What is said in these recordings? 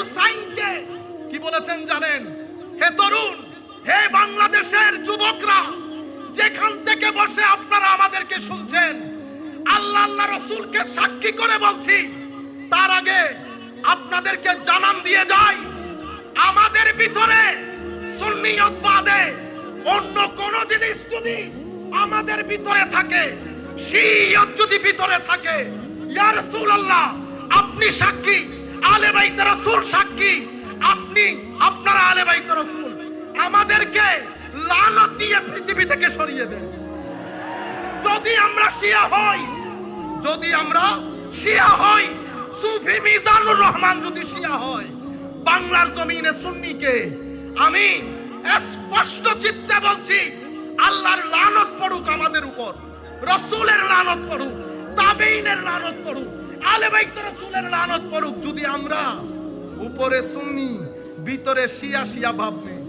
হুসাইনকে কি বলেছেন জানেন? হে তরুণ, হে বাংলাদেশের যুবকরা, যেখান থেকে বসে আপনারা আমাদেরকে শুনছেন, আল্লাহ আল্লাহ রাসূলকে সাক্ষী করে বলছি, তার আগে আপনাদেরকে জানান দিয়ে যাই, আমাদের ভিতরে সুন্নিয়ত বাদে অন্য কোন জিনিস যদি আমাদের ভিতরে থাকে, শিয়ত যদি ভিতরে থাকে, ইয়া রাসূলুল্লাহ আপনি সাক্ষী, আলে বাইতে রাসূল সাক্ষী, আপনারা আলে বাইতে রাসূল, আমাদেরকে লানত দিয়ে পৃথিবী থেকে সরিয়ে দেন। যদি আমরা শিয়া হই, সুফি মিজানুর রহমান যদি শিয়া হয়, বাংলার জমিনে সুন্নিকে আমি স্পষ্ট চিত্তে বলছি, আল্লাহর লানত পড়ুক আমাদের উপর, রাসূলের লানত পড়ুক, তাবেঈনের লানত পড়ুক, আলে বাইত রাসূলের লানত পড়ুক, যদি আমরা উপরে সুন্নি ভিতরে শিয়া শিয়া ভাব নেই।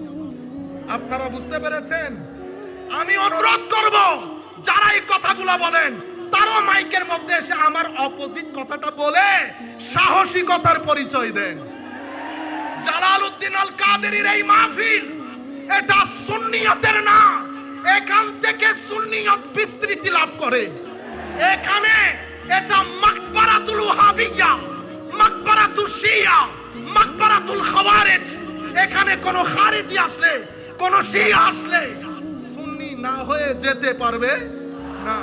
আপনারা বুঝতে পেরেছেন? আমি অনুরোধ করব, যারা এই কথাগুলো বলেন তারা মাইকের মধ্যে এসে আমার অপোজিট কথাটা বলে সাহসিকতার পরিচয় দেন। জালালউদ্দিন আল কাদেরীর এই মাহফিল, এটা সুন্নিয়তের না, এখান থেকে সুন্নিয়ত বিস্তৃতি লাভ করে। এখানে এটা মাকবারাতুল ওয়াহাবিয়া, মাকবারাতুল শিয়া, মাকবারাতুল খাওয়ারিজ। এখানে কোন খারিজি আসলে, কোন শিয়া আসলে সুন্নি না হয়ে যেতে পারবে